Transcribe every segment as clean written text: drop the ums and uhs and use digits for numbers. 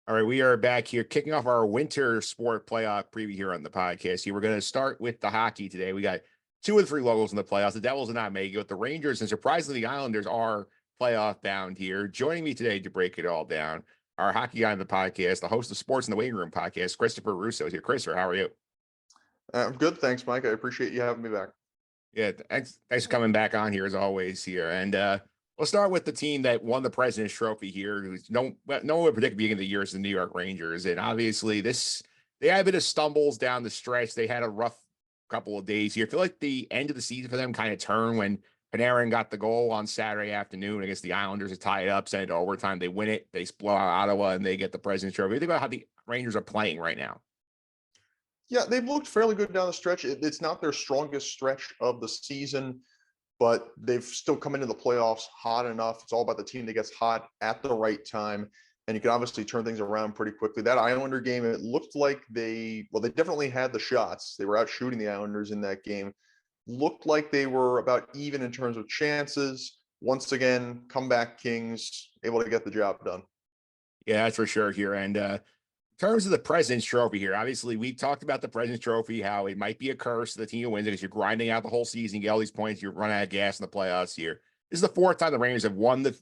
All right, we are back here kicking off our winter sport playoff preview here on the podcast. Here, we're going to start with the hockey today. We got two of the three logos in the playoffs. The Devils did not make it, but the Rangers and surprisingly the Islanders are playoff bound here. Joining me today to break it all down, our hockey guy on the podcast, the host of Sports in the Waiting Room podcast, Christopher Russo is here. Christopher, how are you? I'm good, thanks, Mike. I appreciate you having me back. Yeah, thanks for coming back on here as always here. And we'll start with the team that won the President's Trophy here. Who's no one would predict the beginning of the year is the New York Rangers. And obviously they had a bit of stumbles down the stretch. They had a rough couple of days here. I feel like the end of the season for them kind of turned when Panarin got the goal on Saturday afternoon against the Islanders to tie it up, send it to overtime. They win it. They blow out Ottawa and they get the President's Trophy. Think about how the Rangers are playing right now. Yeah, they've looked fairly good down the stretch. It's not their strongest stretch of the season, but they've still come into the playoffs hot enough. It's all about the team that gets hot at the right time, and you can obviously turn things around pretty quickly. That Islander game, it looked like they definitely had the shots. They were out shooting the Islanders in that game. Looked like they were about even in terms of chances. Once again, comeback kings, able to get the job done. Yeah, that's for sure here. And terms of the President's Trophy here, obviously we talked about the President's Trophy, how it might be a curse to the team who wins it because you're grinding out the whole season, you get all these points, you're running out of gas in the playoffs here. This is the fourth time the Rangers have won the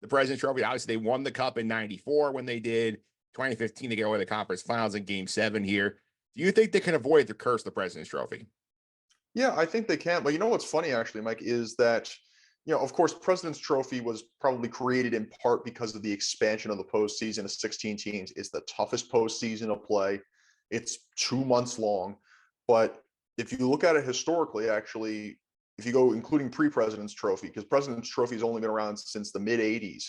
President's Trophy. Obviously, they won the Cup in '94 when they did. 2015, they get away the conference finals in Game 7 here. Do you think they can avoid the curse of the President's Trophy? Yeah, I think they can. But you know what's funny, actually, Mike, is that, of course, President's Trophy was probably created in part because of the expansion of the postseason to 16 teams. It's the toughest postseason to play. It's 2 months long. But if you look at it historically, actually, if you go including pre-President's Trophy, because President's Trophy has only been around since the mid 80s.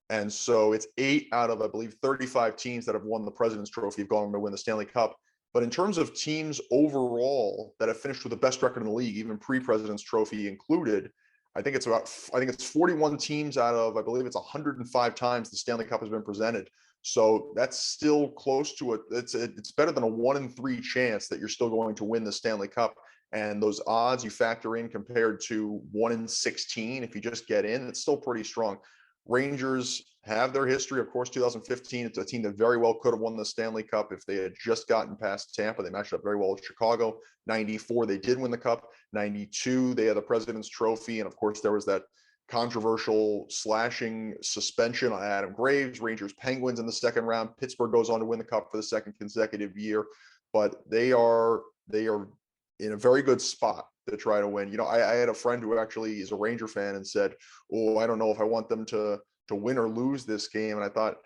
And so it's 8 out of, I believe, 35 teams that have won the President's Trophy have gone on to win the Stanley Cup. But in terms of teams overall that have finished with the best record in the league, even pre-President's Trophy included, I think it's 41 teams out of, I believe it's 105 times the Stanley Cup has been presented. So that's still close to it. It's better than a 1 in 3 chance that you're still going to win the Stanley Cup. And those odds you factor in compared to 1 in 16, if you just get in, it's still pretty strong. Rangers have their history. Of course, 2015, it's a team that very well could have won the Stanley Cup if they had just gotten past Tampa. They matched up very well with Chicago. 94, they did win the Cup. 92, they had the President's Trophy. And of course, there was that controversial slashing suspension on Adam Graves, Rangers Penguins in the second round. Pittsburgh goes on to win the Cup for the second consecutive year. But they are in a very good spot to try to win. I had a friend who actually is a Ranger fan and said, "Oh, I don't know if I want them to win or lose this game." And I thought,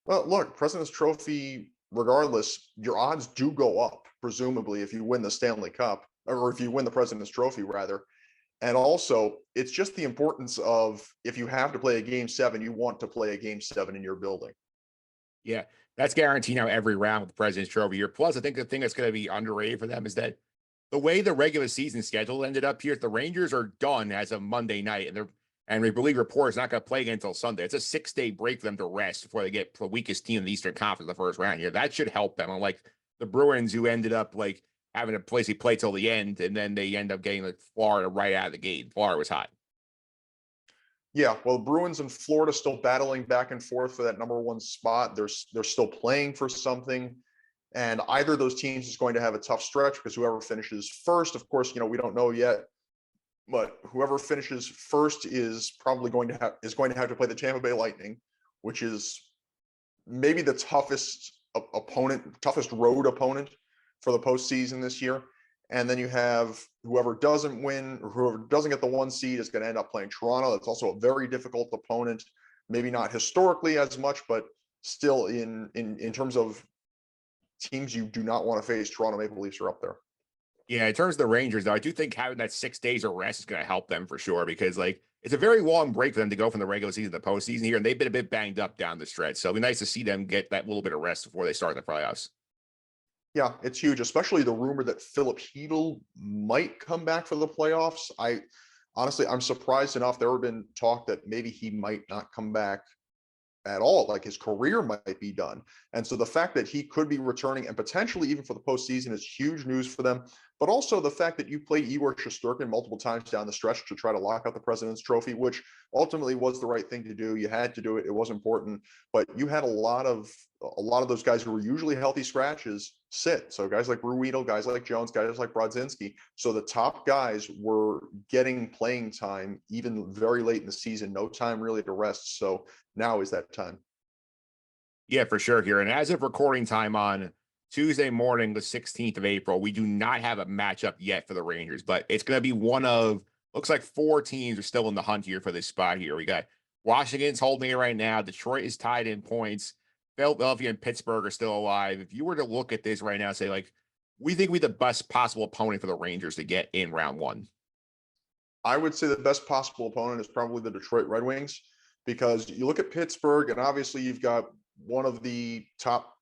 well, look, President's Trophy, regardless, your odds do go up, presumably, if you win the Stanley Cup, or if you win the President's Trophy, rather. And also, it's just the importance of, if you have to play a Game 7, you want to play a Game 7 in your building. Yeah, that's guaranteed now every round with the President's Trophy here. Plus, I think the thing that's going to be underrated for them is that the way the regular season schedule ended up here, the Rangers are done as of Monday night, and we believe reports not going to play again until Sunday. It's a 6-day break for them to rest before they get the weakest team in the Eastern Conference in the first round here. That should help them. Unlike the Bruins, who ended up having to play till the end, and then they end up getting Florida right out of the gate. Florida was hot. Yeah, well, Bruins and Florida still battling back and forth for that number 1 spot. They're still playing for something. And either of those teams is going to have a tough stretch because whoever finishes first, of course, we don't know yet, but whoever finishes first is probably going to have to play the Tampa Bay Lightning, which is maybe the toughest road opponent for the postseason this year. And then you have whoever doesn't win or whoever doesn't get the 1 seed is going to end up playing Toronto. That's also a very difficult opponent, maybe not historically as much, but still in terms of teams you do not want to face, Toronto Maple Leafs are up there. Yeah, in terms of the Rangers, though, I do think having that 6 days of rest is going to help them for sure because, it's a very long break for them to go from the regular season to the postseason here, and they've been a bit banged up down the stretch. So it'll be nice to see them get that little bit of rest before they start the playoffs. Yeah, it's huge, especially the rumor that Philip Hedl might come back for the playoffs. I'm surprised enough. There have been talk that maybe he might not come back at all, like his career might be done. And so the fact that he could be returning and potentially even for the postseason is huge news for them. but also the fact that you played Igor Shesterkin multiple times down the stretch to try to lock out the President's Trophy, which ultimately was the right thing to do. You had to do it; it was important, but you had a lot of those guys who were usually healthy scratches sit. So guys like Ruedel, guys like Jones, guys like Brodzinski. So the top guys were getting playing time even very late in the season. No time really to rest. So now is that time. Yeah, for sure here. And as of recording time on Tuesday morning, the 16th of April, we do not have a matchup yet for the Rangers, but it's going to be one of, looks like four teams are still in the hunt here for this spot here. We got Washington's holding it right now. Detroit is tied in points. Philadelphia and Pittsburgh are still alive. If you were to look at this right now and say, like, we think we're the best possible opponent for the Rangers to get in round one. I would say the best possible opponent is probably the Detroit Red Wings, because you look at Pittsburgh and obviously you've got one of the top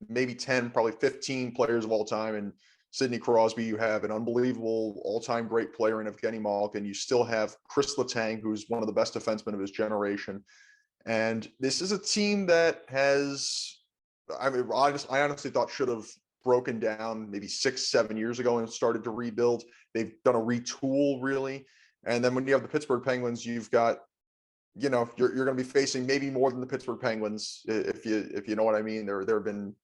maybe 10, probably 15 players of all time. And Sidney Crosby, you have an unbelievable all-time great player in Evgeny Malkin. You still have Chris Letang, who's one of the best defensemen of his generation. And this is a team that has, I mean, I honestly thought should have broken down maybe 6-7 years ago and started to rebuild. They've done a retool really. And then when you have the Pittsburgh Penguins, you've got, you're going to be facing maybe more than the Pittsburgh Penguins, if you know what I mean. There have been,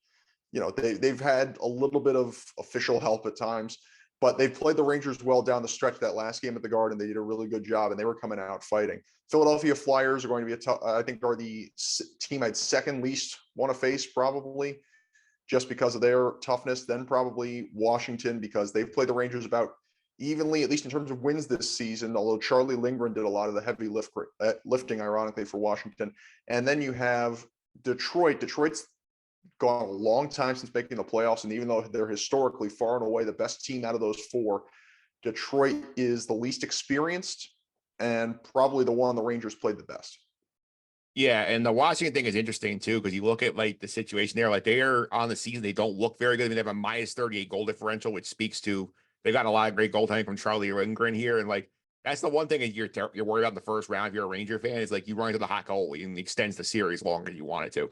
they've had a little bit of official help at times, but they played the Rangers well down the stretch. That last game at the Garden, they did a really good job, and they were coming out fighting. Philadelphia Flyers are going to be I think are the team I'd second least want to face, probably just because of their toughness. Then probably Washington, because they've played the Rangers about evenly, at least in terms of wins this season, although Charlie Lindgren did a lot of the heavy lifting, ironically, for Washington. And then you have Detroit. Detroit's gone a long time since making the playoffs, and even though they're historically far and away the best team out of those four, Detroit is the least experienced and probably the one the Rangers played the best. Yeah, and the Washington thing is interesting too, because you look at like the situation there, like they're on the season, they don't look very good. I mean, they have a minus 38 goal differential, which speaks to they got a lot of great goaltending from Charlie Lindgren here. And like that's the one thing that you're worried about in the first round if you're a Ranger fan, is like you run into the hot goalie and it extends the series longer than you want it to.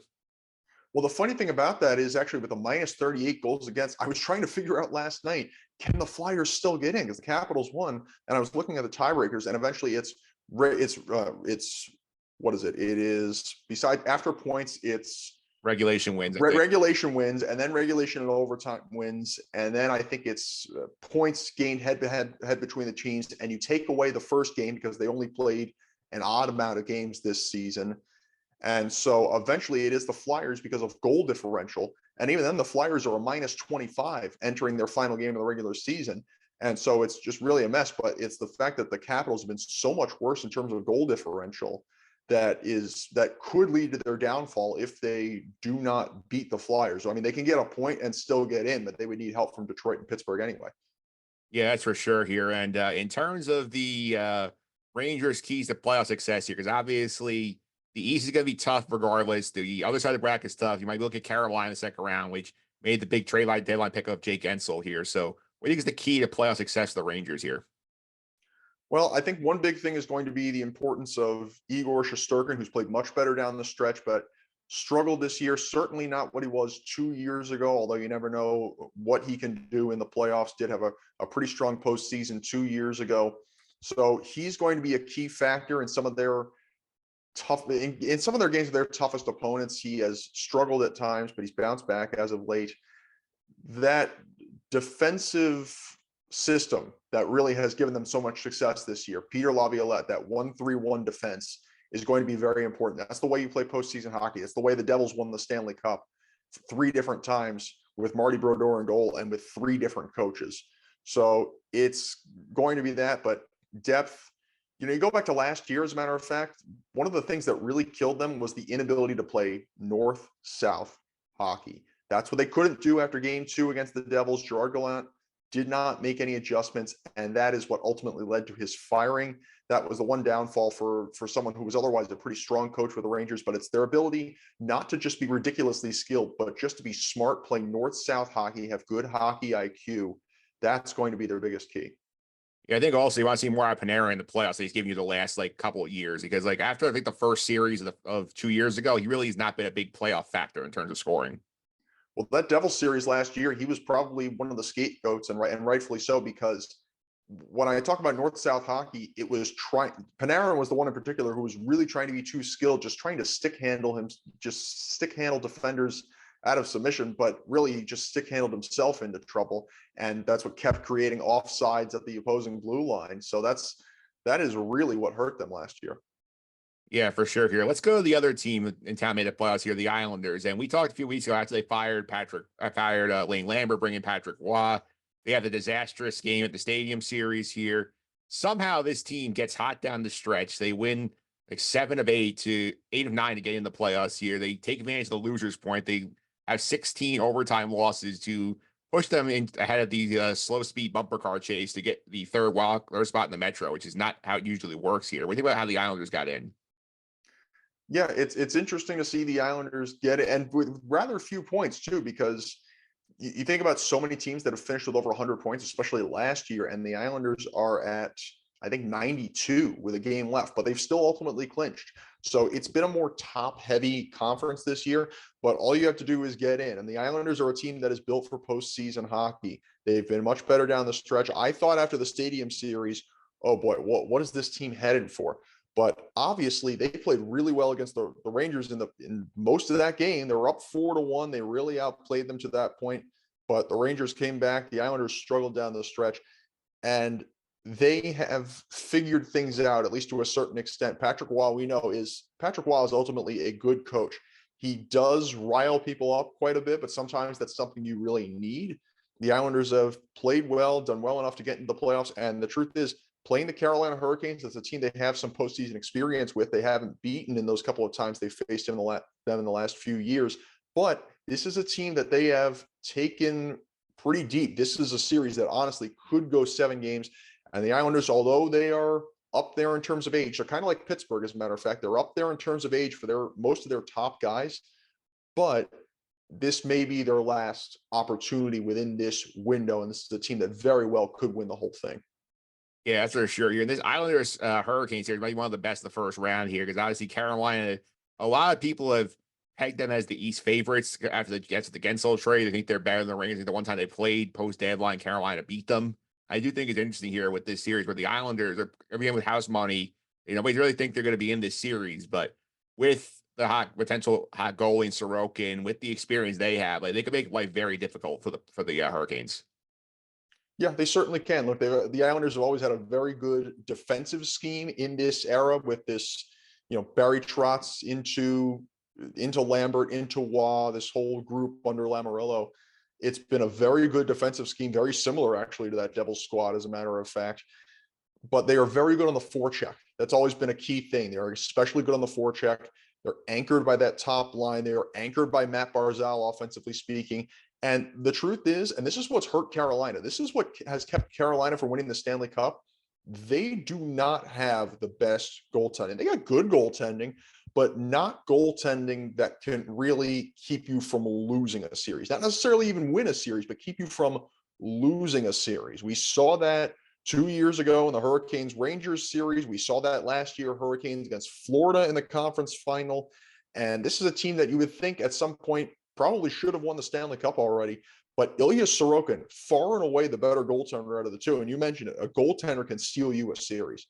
Well, the funny thing about that is actually with the minus 38 goals against, I was trying to figure out last night, can the Flyers still get in? Because the Capitals won, and I was looking at the tiebreakers, and eventually it's what is it? It is beside after points, it's Regulation wins. Regulation wins, and then regulation and overtime wins, and then I think it's points gained head to head between the teams, and you take away the first game because they only played an odd amount of games this season. And so eventually it is the Flyers because of goal differential. And even then the Flyers are a minus 25 entering their final game of the regular season. And so it's just really a mess, but it's the fact that the Capitals have been so much worse in terms of goal differential that could lead to their downfall if they do not beat the Flyers. I mean, they can get a point and still get in, but they would need help from Detroit and Pittsburgh anyway. Yeah, that's for sure here. And in terms of the Rangers' keys to playoff success here, because obviously the East is going to be tough regardless. The other side of the bracket is tough. You might look at Carolina in the second round, which made the big trade line deadline pick up Jake Ensel here. So what do you think is the key to playoff success for the Rangers here? Well, I think one big thing is going to be the importance of Igor Shesterkin, who's played much better down the stretch, but struggled this year. Certainly not what he was 2 years ago, although you never know what he can do in the playoffs. Did have a pretty strong postseason 2 years ago. So he's going to be a key factor in some of their in some of their games with their toughest opponents. He has struggled at times, but he's bounced back as of late. That defensive system that really has given them so much success this year, Peter Laviolette, that 1-3-1 defense is going to be very important. That's the way you play postseason hockey. It's the way the Devils won the Stanley Cup 3 different times with Marty Brodeur in goal and with 3 different coaches. So it's going to be that, but depth. You go back to last year, as a matter of fact, one of the things that really killed them was the inability to play north-south hockey. That's what they couldn't do after game 2 against the Devils. Gerard Gallant did not make any adjustments, and that is what ultimately led to his firing. That was the one downfall for someone who was otherwise a pretty strong coach with the Rangers, but it's their ability not to just be ridiculously skilled, but just to be smart, play north-south hockey, have good hockey IQ. That's going to be their biggest key. Yeah, I think also you want to see more out of Panarin in the playoffs that he's giving you the last couple of years, because after I think the first series of 2 years ago, he really has not been a big playoff factor in terms of scoring. Well, that Devils series last year, he was probably one of the scapegoats, and rightfully so, because when I talk about North-South hockey, it was trying. Panarin was the one in particular who was really trying to be too skilled, just trying to stick handle defenders out of submission, but really he just stick handled himself into trouble, and that's what kept creating offsides at the opposing blue line. So that is really what hurt them last year. Yeah, for sure. Here, let's go to the other team in town made the playoffs here, the Islanders. And we talked a few weeks ago after they fired Lane Lambert, bringing Patrick Waugh. They had the disastrous game at the Stadium Series here. Somehow this team gets hot down the stretch. They win like 7 of 8 to 8 of 9 to get in the playoffs here. They take advantage of the losers' point. They have 16 overtime losses to push them in ahead of the slow speed bumper car chase to get the third spot in the Metro, which is not how it usually works here. We think about how the Islanders got in. Yeah, it's interesting to see the Islanders get it, and with rather few points too, because you think about so many teams that have finished with over 100 points, especially last year, and the Islanders are at, I think, 92 with a game left, but they've still ultimately clinched. So it's been a more top-heavy conference this year, but all you have to do is get in. And the Islanders are a team that is built for postseason hockey. They've been much better down the stretch. I thought after the Stadium Series, oh boy, what is this team headed for? But obviously, they played really well against the Rangers in most of that game. They were up 4-1. They really outplayed them to that point. But the Rangers came back. The Islanders struggled down the stretch, and they have figured things out, at least to a certain extent. Patrick Waugh is ultimately a good coach. He does rile people up quite a bit, but sometimes that's something you really need. The Islanders have played well, done well enough to get into the playoffs, and the truth is, playing the Carolina Hurricanes, as a team they have some postseason experience with, they haven't beaten in those couple of times they faced them in the last few years. But this is a team that they have taken pretty deep. This is a series that honestly could go 7 games. And the Islanders, although they are up there in terms of age, they're kind of like Pittsburgh, as a matter of fact. They're up there in terms of age for most of their top guys. But this may be their last opportunity within this window. And this is a team that very well could win the whole thing. Yeah, that's for sure. Here, this Islanders Hurricanes here might be one of the best of the first round here because obviously Carolina, a lot of people have pegged them as the East favorites after the Gensel trade. They think they're better than the Rangers. The one time they played post deadline, Carolina beat them. I do think it's interesting here with this series where the Islanders are everything with house money. Nobody really think they're going to be in this series, but with the potential hot goalie in Sorokin, with the experience they have, like they could make life very difficult for the Hurricanes. Yeah, they certainly can. Look, the Islanders have always had a very good defensive scheme in this era with this, Barry Trotz into Lambert, into Waugh, this whole group under Lamoriello. It's been a very good defensive scheme, very similar actually to that Devils squad, as a matter of fact. But they are very good on the forecheck. That's always been a key thing. They are especially good on the forecheck. They're anchored by that top line. They are anchored by Matt Barzal, offensively speaking. And the truth is, and this is what's hurt Carolina, this is what has kept Carolina from winning the Stanley Cup. They do not have the best goaltending. They got good goaltending, but not goaltending that can really keep you from losing a series. Not necessarily even win a series, but keep you from losing a series. We saw that 2 years ago in the Hurricanes Rangers series. We saw that last year, Hurricanes against Florida in the conference final. And this is a team that you would think at some point probably should have won the Stanley Cup already. But Ilya Sorokin, far and away the better goaltender out of the two. And you mentioned it, a goaltender can steal you a series.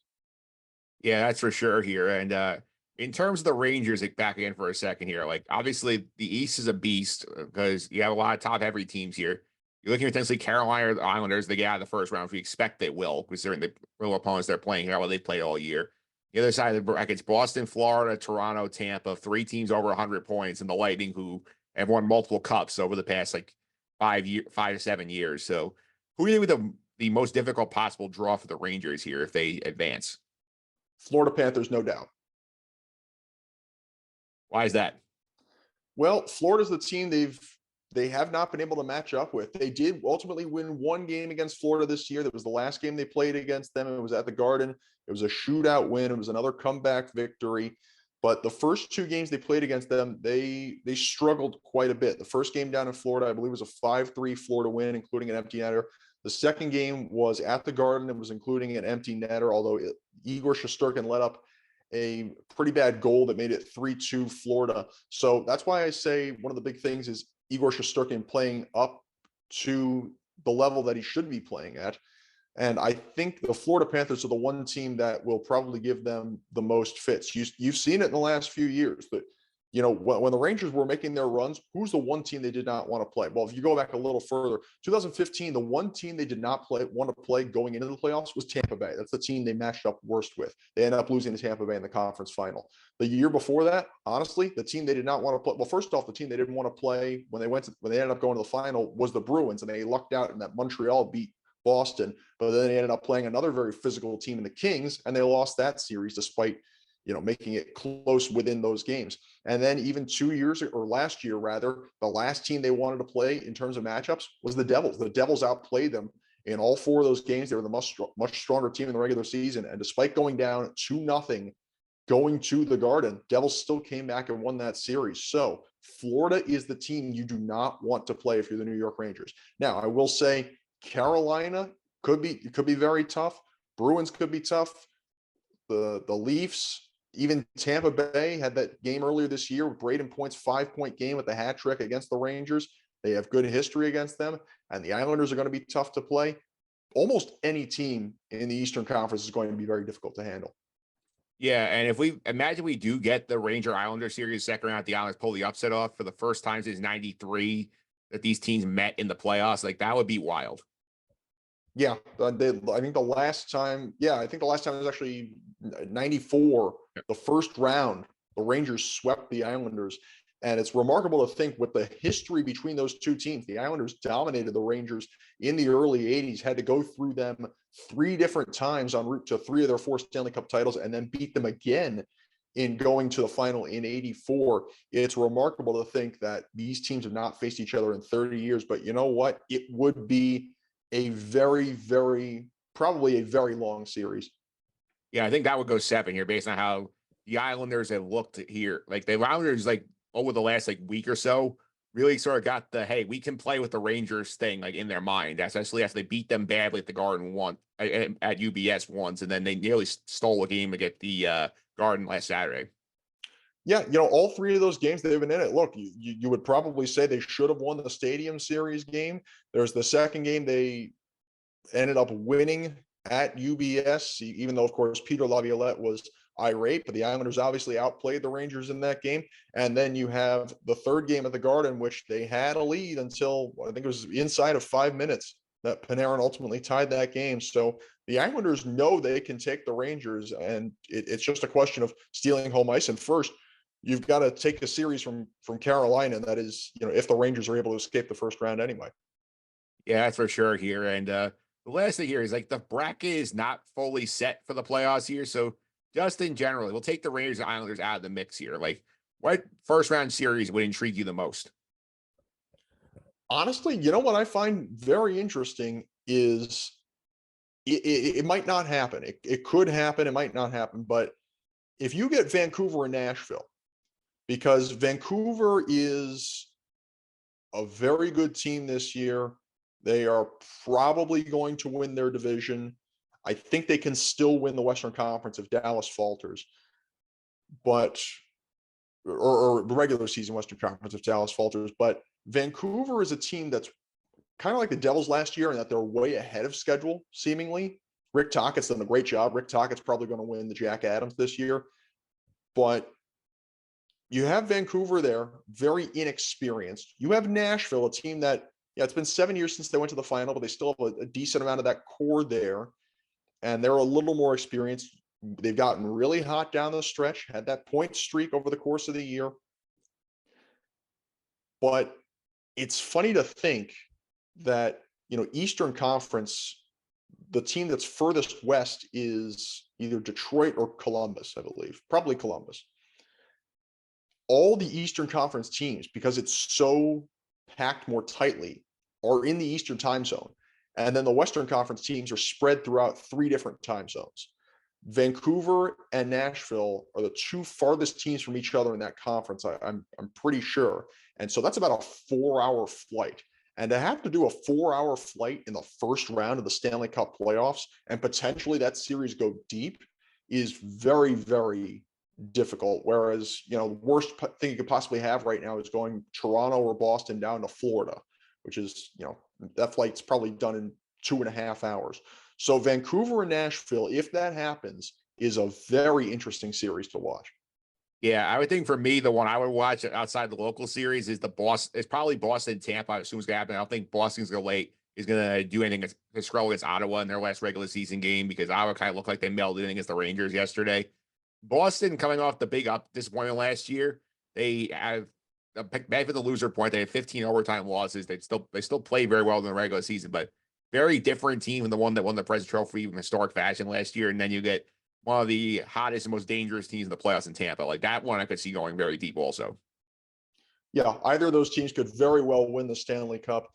Yeah, that's for sure here. And in terms of the Rangers, like back again for a second here, like obviously the East is a beast because you have a lot of top heavy teams here. You're looking at potentially Carolina or the Islanders, they get out of the first round, which we expect they will, considering the real opponents they're playing here, what they've played all year. The other side of the brackets, Boston, Florida, Toronto, Tampa, 3 teams over 100 points, and the Lightning, who have won multiple cups over the past like 5 to 7 years. So who do you think with the most difficult possible draw for the Rangers here if they advance? Florida Panthers, no doubt. Why is that? Well, Florida's the team they have not been able to match up with. They did ultimately win 1 game against Florida this year. That was the last game they played against them. It was at the Garden. It was a shootout win. It was another comeback victory. But the first 2 games they played against them, they struggled quite a bit. The first game down in Florida, I believe, was a 5-3 Florida win, including an empty netter. The second game was at the Garden. It was including an empty netter, although Igor Shesterkin let up a pretty bad goal that made it 3-2 Florida. So that's why I say one of the big things is Igor Shesterkin playing up to the level that he should be playing at. And I think the Florida Panthers are the one team that will probably give them the most fits. You've seen it in the last few years that, when the Rangers were making their runs, who's the one team they did not want to play? Well, if you go back a little further, 2015, the one team they did not want to play going into the playoffs was Tampa Bay. That's the team they matched up worst with. They ended up losing to Tampa Bay in the conference final. The year before that, honestly, the team they did not want to play. Well, first off, the team they didn't want to play when they ended up going to the final was the Bruins, and they lucked out in that Montreal beat Boston, but then they ended up playing another very physical team in the Kings, and they lost that series despite making it close within those games. And then even 2 years or last year, rather, the last team they wanted to play in terms of matchups was the Devils. The Devils outplayed them in all 4 of those games. They were the much stronger team in the regular season. And despite going down 2-0 going to the Garden, Devils still came back and won that series. So Florida is the team you do not want to play if you're the New York Rangers. Now, I will say Carolina could be very tough. Bruins could be tough. The Leafs, even Tampa Bay had that game earlier this year with Braden Point's 5-point game with the hat trick against the Rangers. They have good history against them, and the Islanders are going to be tough to play. Almost any team in the Eastern Conference is going to be very difficult to handle. Yeah, and if we imagine we do get the Ranger Islander series second round, the Islanders pull the upset off for the first time since '93 that these teams met in the playoffs, like that would be wild. Yeah, I think the last time was actually 94, the first round, the Rangers swept the Islanders. And it's remarkable to think with the history between those two teams, the Islanders dominated the Rangers in the early 80s, had to go through them 3 different times en route to 3 of their 4 Stanley Cup titles, and then beat them again in going to the final in 84. It's remarkable to think that these teams have not faced each other in 30 years, but you know what? It would be a probably a very long series. Yeah, I think that would go 7 here based on how the Islanders have looked here. Like the Islanders, like over the last week or so, really sort of got the hey, we can play with the Rangers thing like in their mind, especially after they beat them badly at the Garden at UBS once, and then they nearly stole a game against the Garden last Saturday. Yeah, all 3 of those games they've been in it. Look, you would probably say they should have won the Stadium Series game. There's the second game they ended up winning at UBS, even though, of course, Peter Laviolette was irate, but the Islanders obviously outplayed the Rangers in that game. And then you have the third game at the Garden, which they had a lead until I think it was inside of 5 minutes that Panarin ultimately tied that game. So the Islanders know they can take the Rangers, and it's just a question of stealing home ice. And first, you've got to take a series from Carolina. And that is, if the Rangers are able to escape the first round anyway. Yeah, that's for sure here. And the last thing here is the bracket is not fully set for the playoffs here. So just in general, we'll take the Rangers and Islanders out of the mix here. Like, what first round series would intrigue you the most? Honestly, what I find very interesting is it might not happen. It could happen. It might not happen. But if you get Vancouver and Nashville, because Vancouver is a very good team this year, they are probably going to win their division. I think they can still win the Western Conference if Dallas falters, but or the regular season Western Conference if Dallas falters. But Vancouver is a team that's kind of like the Devils last year in that they're way ahead of schedule, seemingly. Rick Tocchet's done a great job. Rick Tocchet's probably going to win the Jack Adams this year. But you have Vancouver there, very inexperienced. You have Nashville, a team that, it's been 7 years since they went to the final, but they still have a decent amount of that core there. And they're a little more experienced. They've gotten really hot down the stretch, had that point streak over the course of the year. But it's funny to think that, Eastern Conference, the team that's furthest west is either Detroit or Columbus, I believe, probably Columbus. All the Eastern Conference teams, because it's so packed more tightly, are in the Eastern time zone. And then the Western Conference teams are spread throughout 3 different time zones. Vancouver and Nashville are the 2 farthest teams from each other in that conference, I'm pretty sure. And so that's about a 4-hour flight. And to have to do a 4-hour flight in the first round of the Stanley Cup playoffs and potentially that series go deep is very, very difficult. Whereas, the worst thing you could possibly have right now is going Toronto or Boston down to Florida, which is, that flight's probably done in 2.5 hours. So Vancouver and Nashville, if that happens, is a very interesting series to watch. Yeah, I would think for me, the one I would watch outside the local series is the Boston. It's probably Boston Tampa. I assume it's gonna happen. I don't think Boston's gonna do anything to scroll against Ottawa in their last regular season game because Ottawa kind of looked like they melded in against the Rangers yesterday. Boston coming off the big disappointment last year, they have a bad for the loser point. They had 15 overtime losses. They still play very well in the regular season, but very different team than the one that won the President's Trophy in historic fashion last year. And then you get one of the hottest and most dangerous teams in the playoffs in Tampa. Like that one, I could see going very deep also. Yeah, either of those teams could very well win the Stanley Cup.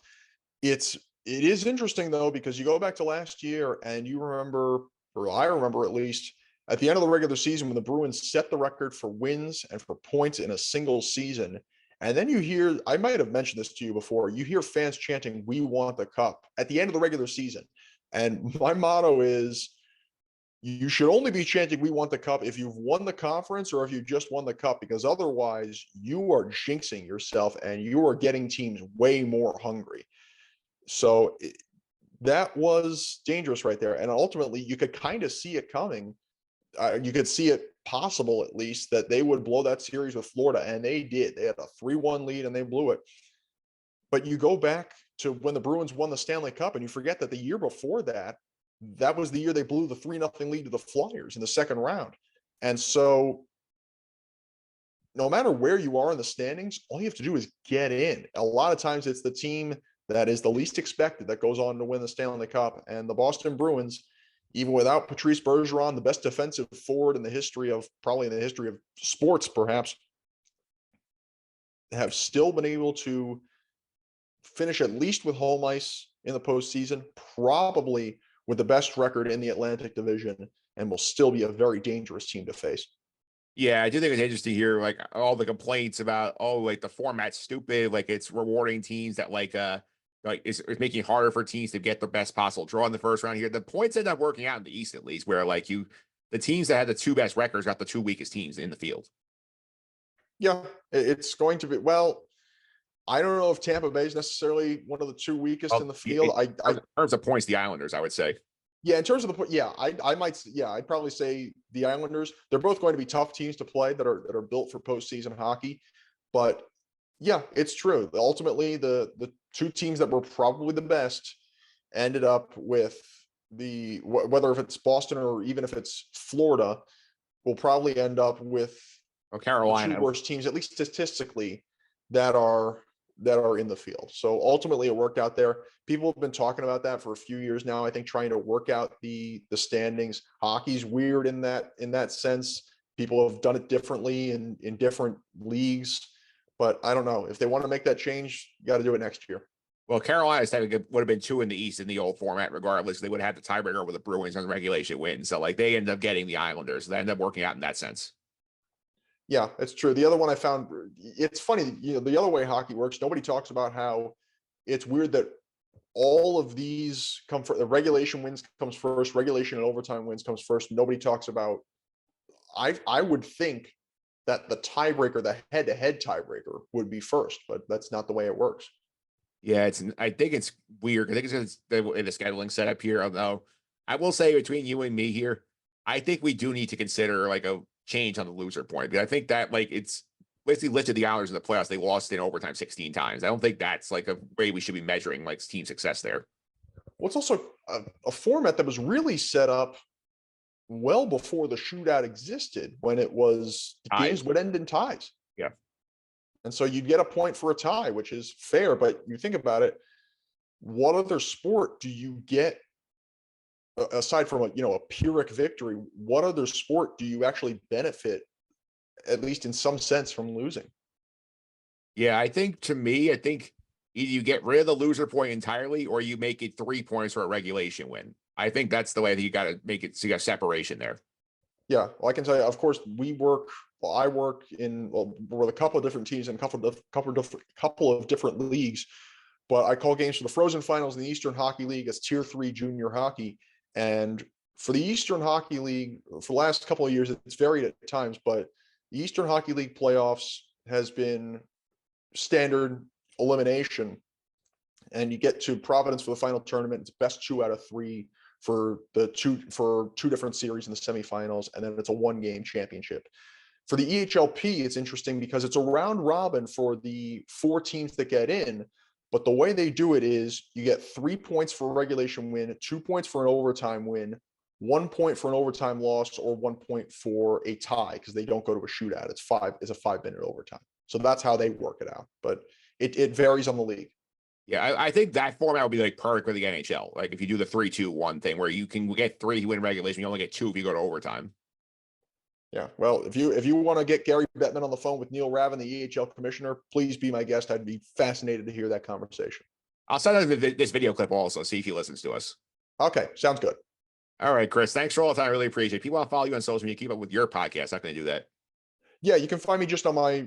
It is interesting though, because you go back to last year and you remember, or I remember at least, at the end of the regular season when the Bruins set the record for wins and for points in a single season. And then you hear, I might have mentioned this to you before, you hear fans chanting, "We want the cup" at the end of the regular season. And my motto is, you should only be chanting "We want the cup" if you've won the conference or if you just won the cup, because otherwise you are jinxing yourself and you are getting teams way more hungry. So that was dangerous right there. And ultimately, you could kind of see it coming. You could see it possible, at least, that they would blow that series with Florida. And they did. They had a 3-1 lead and they blew it. But you go back to when the Bruins won the Stanley Cup and you forget that the year before that, that was the year they blew the 3-0 lead to the Flyers in the second round. And so no matter where you are in the standings, all you have to do is get in. A lot of times it's the team that is the least expected that goes on to win the Stanley Cup. And the Boston Bruins, even without Patrice Bergeron, the best defensive forward in the history of, probably in the history of sports, perhaps, have still been able to finish at least with home ice in the postseason, probably with the best record in the Atlantic Division, and will still be a very dangerous team to face. Yeah, I do think it's interesting to hear like all the complaints about like the format's stupid, like it's rewarding teams that like it's making it harder for teams to get the best possible draw in the first round here. The points end up working out in the East at least, where like the teams that had the two best records got the two weakest teams in the field. Yeah, it's going to be, well, I don't know if Tampa Bay is necessarily one of the two weakest in the field. In terms of points, the Islanders, I would say. Yeah, in terms of the point, yeah, I might, yeah, I'd probably say the Islanders. They're both going to be tough teams to play that are built for postseason hockey. But yeah, it's true. Ultimately, the two teams that were probably the best ended up with whether if it's Boston or even if it's Florida, will probably end up with Carolina, the two worst teams, at least statistically, that are in the field. So ultimately it worked out there. People have been talking about that for a few years now. I think trying to work out the standings. Hockey's weird in that sense. People have done it differently in different leagues, but I don't know if they want to make that change. You got to do it next year. Well, Carolina's would have been two in the East in the old format, regardless. They would have had the tiebreaker with the Bruins on the regulation win. So like they ended up getting the Islanders. So they ended up working out in that sense. Yeah, it's true. The other one I found, it's funny, the other way hockey works, nobody talks about how it's weird that all of these come for the regulation wins comes first, regulation and overtime wins comes first. Nobody talks about, I would think that the tiebreaker, the head-to-head tiebreaker would be first, but that's not the way it works. Yeah, I think it's weird. I think it's in the scheduling setup here. Although I will say between you and me here, I think we do need to consider like a change on the loser point. But I think that like it's basically lifted the Islanders in the playoffs. They lost in overtime 16 times. I don't think that's like a way we should be measuring like team success there. Well, it's also a format that was really set up well before the shootout existed, when it was games would end in ties. Yeah. And so you'd get a point for a tie, which is fair. But you think about it, what other sport do you get aside from a Pyrrhic victory? What other sport do you actually benefit, at least in some sense, from losing? Yeah, I think either you get rid of the loser point entirely or you make it 3 points for a regulation win. I think that's the way that you got to make it so you got separation there. Yeah, well, I can tell you, of course, I work with a couple of different teams and a couple of different leagues, but I call games for the Frozen Finals in the Eastern Hockey League as Tier 3 junior hockey. And for the Eastern Hockey League, for the last couple of years, it's varied at times, but the Eastern Hockey League playoffs has been standard elimination, and you get to Providence for the final tournament. It's best 2 out of 3 for two different series in the semifinals, and then it's a 1-game championship. For the EHLP, it's interesting because it's a round robin for the 4 teams that get in, but the way they do it is you get 3 points for a regulation win, 2 points for an overtime win, 1 point for an overtime loss, or 1 point for a tie because they don't go to a shootout. It's a 5-minute overtime. So that's how they work it out. But it varies on the league. Yeah, I think that format would be like perfect for the NHL. Like if you do the 3-2-1 thing where you can get 3, you win regulation, you only get 2 if you go to overtime. Yeah, well, if you want to get Gary Bettman on the phone with Neil Ravin, the EHL commissioner, please be my guest. I'd be fascinated to hear that conversation. I'll send out this video clip also, see if he listens to us. Okay, sounds good. All right, Chris, thanks for all the time. I really appreciate it. If people want to follow you on social media, keep up with your podcast. How can they do that? Yeah, you can find me just on my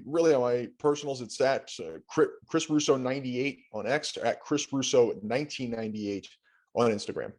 personals. It's at Chris Russo 98 on X, at Chris Russo 1998 on Instagram.